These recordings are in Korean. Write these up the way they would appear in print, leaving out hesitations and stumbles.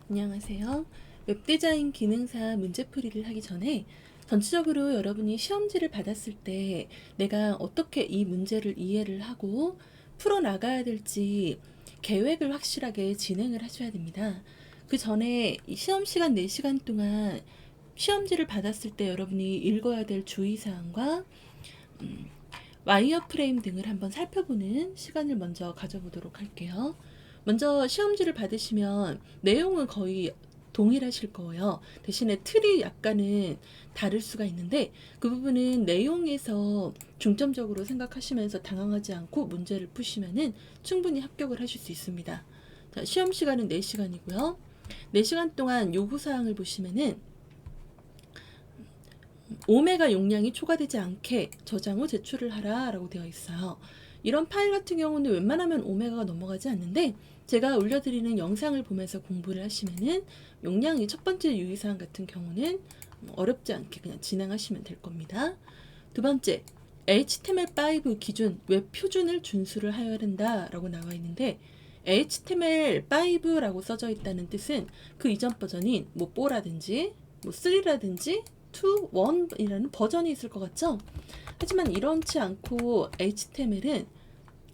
안녕하세요. 웹디자인 기능사 문제풀이를 하기 전에 전체적으로 여러분이 시험지를 받았을 때 내가 어떻게 이 문제를 이해를 하고 풀어나가야 될지 계획을 확실하게 진행을 하셔야 됩니다. 그 전에 이 시험 시간 4시간 동안 시험지를 받았을 때 여러분이 읽어야 될 주의사항과 와이어프레임 등을 한번 살펴보는 시간을 먼저 가져보도록 할게요. 먼저 시험지를 받으시면 내용은 거의 동일하실 거예요. 대신에 틀이 약간은 다를 수가 있는데 그 부분은 내용에서 중점적으로 생각하시면서 당황하지 않고 문제를 푸시면은 충분히 합격을 하실 수 있습니다. 자, 시험 시간은 4시간이고요. 4시간 동안 요구사항을 보시면은 오메가 용량이 초과되지 않게 저장 후 제출을 하라 라고 되어 있어요. 이런 파일 같은 경우는 웬만하면 오메가가 넘어가지 않는데 제가 올려드리는 영상을 보면서 공부를 하시면은 용량이 첫 번째 유의사항 같은 경우는 어렵지 않게 그냥 진행하시면 될 겁니다. 두 번째, HTML5 기준 웹 표준을 준수를 하여야 한다 라고 나와 있는데 HTML5라고 써져 있다는 뜻은 그 이전 버전인 뭐 4라든지 뭐 3라든지 2, 1이라는 버전이 있을 것 같죠? 하지만 이렇지 않고 HTML은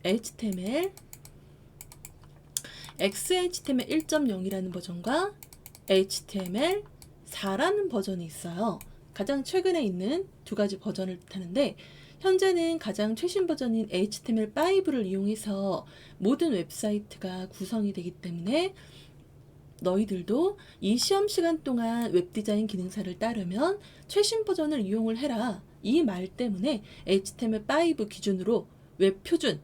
HTML, XHTML 1.0이라는 버전과 HTML 4라는 버전이 있어요. 가장 최근에 있는 두 가지 버전을 뜻하는데 현재는 가장 최신 버전인 HTML5를 이용해서 모든 웹사이트가 구성이 되기 때문에 너희들도 이 시험 시간 동안 웹디자인 기능사를 따르면 최신 버전을 이용을 해라. 이 말 때문에 HTML5 기준으로 웹 표준을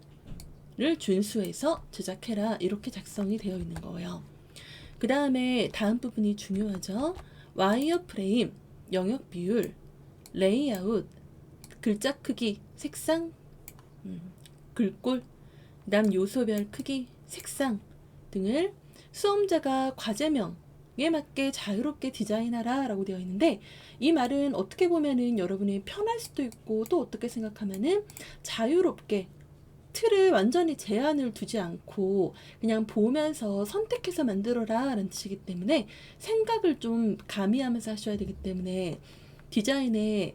준수해서 제작해라. 이렇게 작성이 되어 있는 거예요. 그 다음에 다음 부분이 중요하죠. 와이어프레임, 영역 비율, 레이아웃, 글자 크기, 색상, 글꼴, 그 다음 요소별 크기, 색상 등을 수험자가 과제명에 맞게 자유롭게 디자인하라 라고 되어 있는데 이 말은 어떻게 보면은 여러분이 편할 수도 있고 또 어떻게 생각하면은 자유롭게 틀을 완전히 제한을 두지 않고 그냥 보면서 선택해서 만들어라 라는 뜻이기 때문에 생각을 좀 가미하면서 하셔야 되기 때문에 디자인에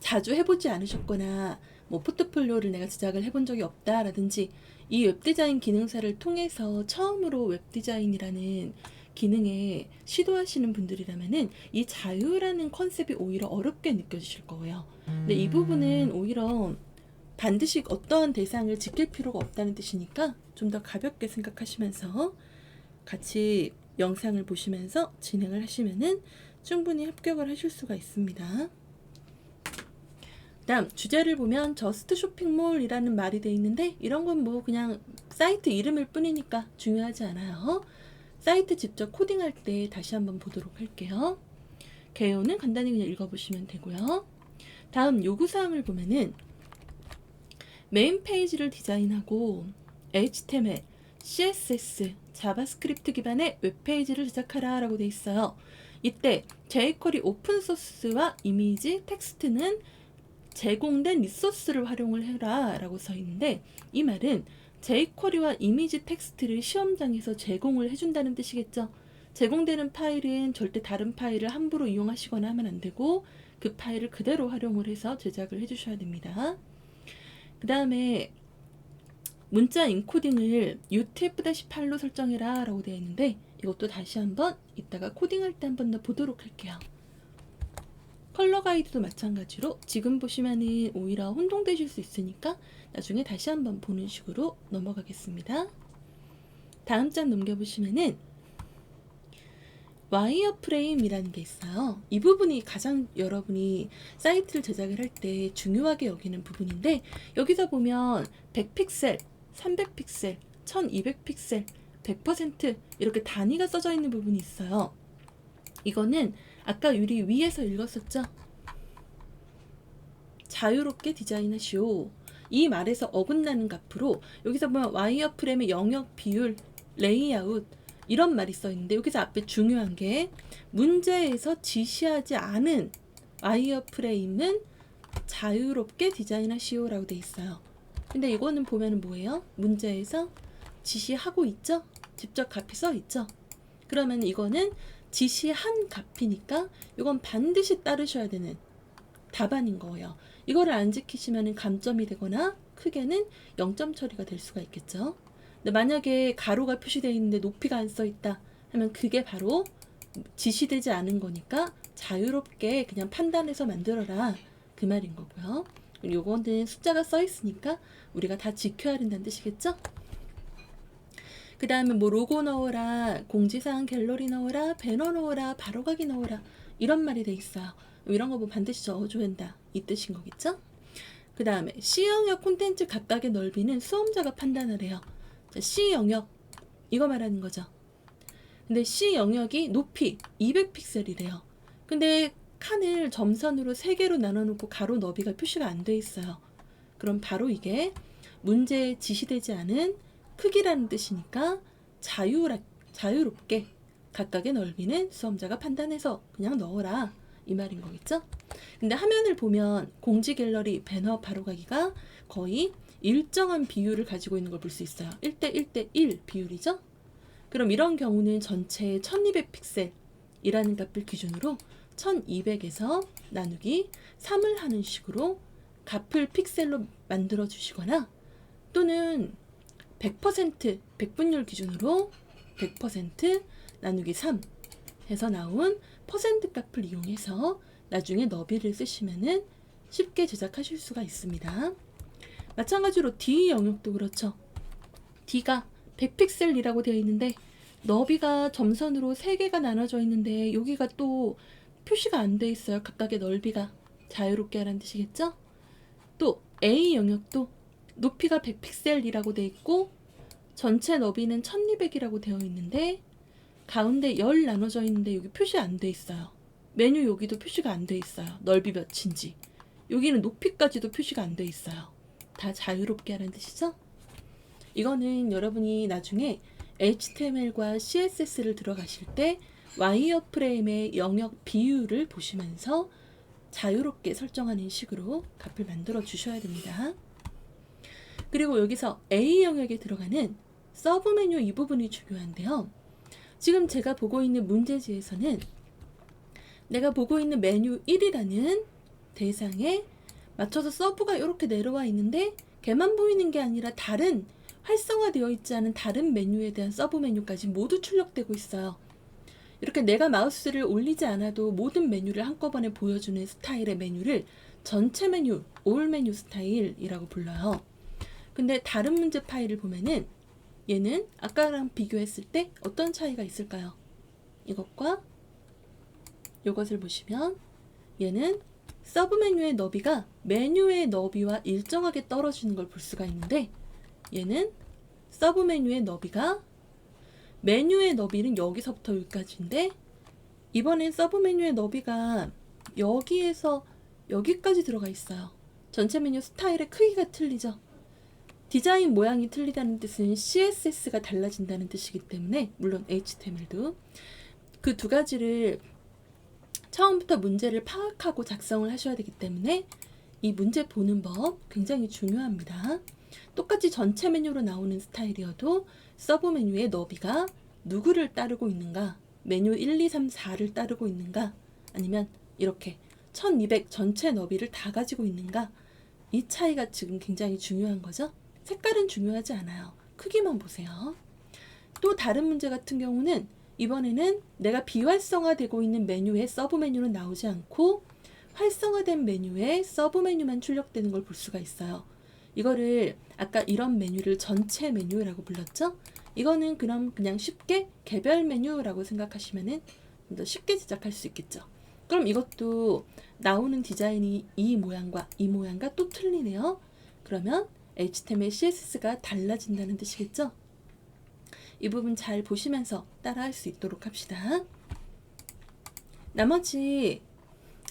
자주 해보지 않으셨거나 뭐 포트폴리오를 내가 제작을 해본 적이 없다라든지 이 웹디자인 기능사를 통해서 처음으로 웹디자인이라는 기능에 시도하시는 분들이라면은 이 자유라는 컨셉이 오히려 어렵게 느껴지실 거예요. 근데 이 부분은 오히려 반드시 어떠한 대상을 지킬 필요가 없다는 뜻이니까 좀 더 가볍게 생각하시면서 같이 영상을 보시면서 진행을 하시면은 충분히 합격을 하실 수가 있습니다. 다음 주제를 보면 저스트 쇼핑몰이라는 말이 돼 있는데 이런 건 뭐 그냥 사이트 이름일 뿐이니까 중요하지 않아요. 사이트 직접 코딩할 때 다시 한번 보도록 할게요. 개요는 간단히 그냥 읽어보시면 되고요. 다음 요구사항을 보면은 메인 페이지를 디자인하고 HTML, CSS, 자바스크립트 기반의 웹페이지를 제작하라 라고 돼 있어요. 이때 jQuery 오픈소스와 이미지, 텍스트는 제공된 리소스를 활용을 해라 라고 써 있는데 이 말은 jQuery와 이미지 텍스트를 시험장에서 제공을 해준다는 뜻이겠죠. 제공되는 파일은 절대 다른 파일을 함부로 이용하시거나 하면 안 되고 그 파일을 그대로 활용을 해서 제작을 해주셔야 됩니다. 그 다음에 문자 인코딩을 UTF-8로 설정해라 라고 되어 있는데 이것도 다시 한번 이따가 코딩할 때 한번 더 보도록 할게요. 컬러 가이드도 마찬가지로 지금 보시면은 오히려 혼동되실 수 있으니까 나중에 다시 한번 보는 식으로 넘어가겠습니다. 다음 장 넘겨보시면은 와이어프레임이라는 게 있어요. 이 부분이 가장 여러분이 사이트를 제작을 할 때 중요하게 여기는 부분인데 여기서 보면 100픽셀, 300픽셀, 1200픽셀, 100% 이렇게 단위가 써져 있는 부분이 있어요. 이거는 아까 우리 위에서 읽었었죠? 자유롭게 디자인하시오. 이 말에서 어긋나는 값으로 여기서 보면 와이어프레임의 영역 비율, 레이아웃 이런 말이 써 있는데 여기서 앞에 중요한 게 문제에서 지시하지 않은 와이어프레임은 자유롭게 디자인하시오 라고 돼 있어요. 근데 이거는 보면은 뭐예요? 문제에서 지시하고 있죠? 직접 값이 써 있죠? 그러면 이거는 지시한 값이니까 이건 반드시 따르셔야 되는 답안인 거예요. 이거를 안 지키시면 감점이 되거나 크게는 0점 처리가 될 수가 있겠죠. 근데 만약에 가로가 표시되어 있는데 높이가 안 써 있다 하면 그게 바로 지시되지 않은 거니까 자유롭게 그냥 판단해서 만들어라 그 말인 거고요. 요거는 숫자가 써 있으니까 우리가 다 지켜야 된다는 뜻이겠죠? 그 다음에 뭐 로고 넣어라, 공지사항 갤러리 넣어라, 배너 넣어라, 바로가기 넣어라 이런 말이 돼 있어요. 이런 거 보면 반드시 적어줘야 된다 이 뜻인 거겠죠? 그 다음에 C 영역 콘텐츠 각각의 넓이는 수험자가 판단을 해요. 자, C 영역 이거 말하는 거죠. 근데 C 영역이 높이 200픽셀이래요. 근데 칸을 점선으로 3개로 나눠놓고 가로 너비가 표시가 안 돼 있어요. 그럼 바로 이게 문제에 지시되지 않은 크기라는 뜻이니까 자유롭게 각각의 넓이는 수험자가 판단해서 그냥 넣어라 이 말인 거겠죠? 근데 화면을 보면 공지 갤러리, 배너, 바로가기가 거의 일정한 비율을 가지고 있는 걸 볼 수 있어요. 1대 1대 1 비율이죠? 그럼 이런 경우는 전체 1200픽셀이라는 값을 기준으로 1200에서 나누기 3을 하는 식으로 값을 픽셀로 만들어 주시거나 또는 100% 백분율 기준으로 100% 나누기 3 해서 나온 퍼센트 값을 이용해서 나중에 너비를 쓰시면은 쉽게 제작하실 수가 있습니다. 마찬가지로 D 영역도 그렇죠. D가 100픽셀이라고 되어 있는데 너비가 점선으로 3개가 나눠져 있는데 여기가 또 표시가 안 돼 있어요. 각각의 넓이가 자유롭게 하라는 뜻이겠죠? 또 A 영역도 높이가 100픽셀이라고 되어 있고 전체 너비는 1200이라고 되어 있는데 가운데 열 나눠져 있는데 여기 표시 안 돼 있어요. 메뉴 여기도 표시가 안 돼 있어요. 넓이 몇인지. 여기는 높이까지도 표시가 안 돼 있어요. 다 자유롭게 하라는 뜻이죠? 이거는 여러분이 나중에 HTML과 CSS를 들어가실 때 와이어프레임의 영역 비율을 보시면서 자유롭게 설정하는 식으로 값을 만들어 주셔야 됩니다. 그리고 여기서 A 영역에 들어가는 서브 메뉴 이 부분이 중요한데요. 지금 제가 보고 있는 문제지에서는 내가 보고 있는 메뉴 1이라는 대상에 맞춰서 서브가 이렇게 내려와 있는데 걔만 보이는 게 아니라 다른 활성화되어 있지 않은 다른 메뉴에 대한 서브 메뉴까지 모두 출력되고 있어요. 이렇게 내가 마우스를 올리지 않아도 모든 메뉴를 한꺼번에 보여주는 스타일의 메뉴를 전체 메뉴, 올 메뉴 스타일이라고 불러요. 근데 다른 문제 파일을 보면은 얘는 아까랑 비교했을 때 어떤 차이가 있을까요? 이것과 이것을 보시면 얘는 서브 메뉴의 너비가 메뉴의 너비와 일정하게 떨어지는 걸 볼 수가 있는데 얘는 서브 메뉴의 너비가 메뉴의 너비는 여기서부터 여기까지인데 이번엔 서브 메뉴의 너비가 여기에서 여기까지 들어가 있어요. 전체 메뉴 스타일의 크기가 틀리죠. 디자인 모양이 틀리다는 뜻은 CSS가 달라진다는 뜻이기 때문에 물론 HTML도 그 두 가지를 처음부터 문제를 파악하고 작성을 하셔야 되기 때문에 이 문제 보는 법 굉장히 중요합니다. 똑같이 전체 메뉴로 나오는 스타일이어도 서브 메뉴의 너비가 누구를 따르고 있는가, 메뉴 1, 2, 3, 4를 따르고 있는가, 아니면 이렇게 1200 전체 너비를 다 가지고 있는가, 이 차이가 지금 굉장히 중요한 거죠. 색깔은 중요하지 않아요. 크기만 보세요. 또 다른 문제 같은 경우는 이번에는 내가 비활성화되고 있는 메뉴에 서브 메뉴는 나오지 않고 활성화된 메뉴에 서브 메뉴만 출력되는 걸 볼 수가 있어요. 이거를 아까 이런 메뉴를 전체 메뉴라고 불렀죠? 이거는 그냥 쉽게 개별 메뉴라고 생각하시면은 더 쉽게 제작할 수 있겠죠. 그럼 이것도 나오는 디자인이 이 모양과 이 모양과 또 틀리네요. 그러면 HTML, CSS가 달라진다는 뜻이겠죠? 이 부분 잘 보시면서 따라할 수 있도록 합시다. 나머지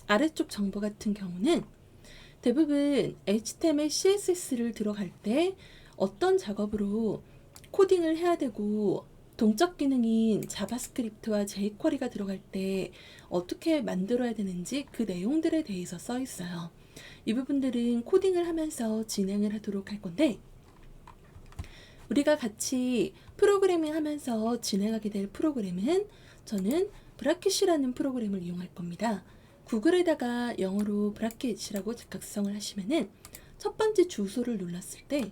아래쪽 정보 같은 경우는 대부분 HTML, CSS를 들어갈 때 어떤 작업으로 코딩을 해야 되고 동적 기능인 자바스크립트와 jQuery가 들어갈 때 어떻게 만들어야 되는지 그 내용들에 대해서 써 있어요. 이 부분들은 코딩을 하면서 진행을 하도록 할 건데 우리가 같이 프로그래밍 하면서 진행하게 될 프로그램은 저는 브라켓이라는 프로그램을 이용할 겁니다. 구글에다가 영어로 브라켓이라고 작성을 하시면은 첫 번째 주소를 눌렀을 때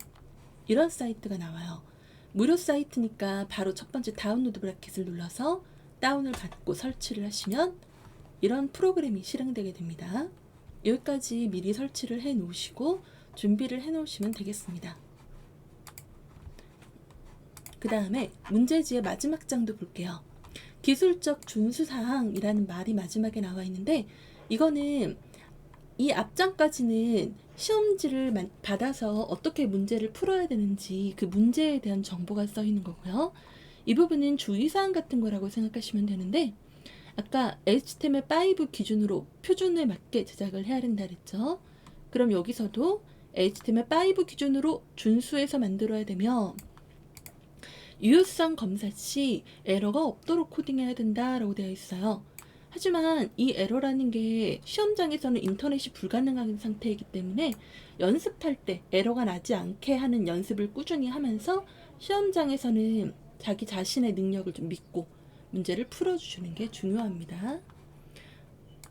이런 사이트가 나와요. 무료 사이트니까 바로 첫 번째 다운로드 브라켓을 눌러서 다운을 받고 설치를 하시면 이런 프로그램이 실행되게 됩니다. 여기까지 미리 설치를 해 놓으시고 준비를 해 놓으시면 되겠습니다. 그 다음에 문제지의 마지막 장도 볼게요. 기술적 준수사항이라는 말이 마지막에 나와 있는데 이거는 이 앞장까지는 시험지를 받아서 어떻게 문제를 풀어야 되는지 그 문제에 대한 정보가 써 있는 거고요. 이 부분은 주의사항 같은 거라고 생각하시면 되는데 아까 HTML5 기준으로 표준에 맞게 제작을 해야 된다 그랬죠. 그럼 여기서도 HTML5 기준으로 준수해서 만들어야 되며 유효성 검사 시 에러가 없도록 코딩해야 된다라고 되어 있어요. 하지만 이 에러라는 게 시험장에서는 인터넷이 불가능한 상태이기 때문에 연습할 때 에러가 나지 않게 하는 연습을 꾸준히 하면서 시험장에서는 자기 자신의 능력을 좀 믿고 문제를 풀어주시는 게 중요합니다.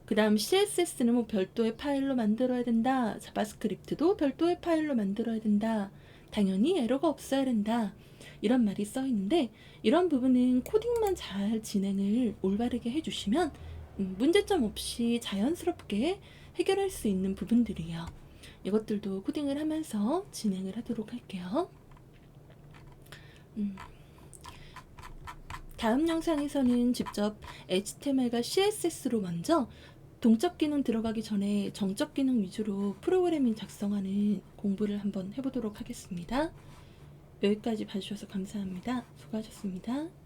그 다음 CSS는 뭐 별도의 파일로 만들어야 된다. 자바스크립트도 별도의 파일로 만들어야 된다. 당연히 에러가 없어야 된다. 이런 말이 써 있는데 이런 부분은 코딩만 잘 진행을 올바르게 해주시면 문제점 없이 자연스럽게 해결할 수 있는 부분들이에요. 이것들도 코딩을 하면서 진행을 하도록 할게요. 다음 영상에서는 직접 HTML과 CSS로 먼저 동적 기능 들어가기 전에 정적 기능 위주로 프로그래밍 작성하는 공부를 한번 해보도록 하겠습니다. 여기까지 봐주셔서 감사합니다. 수고하셨습니다.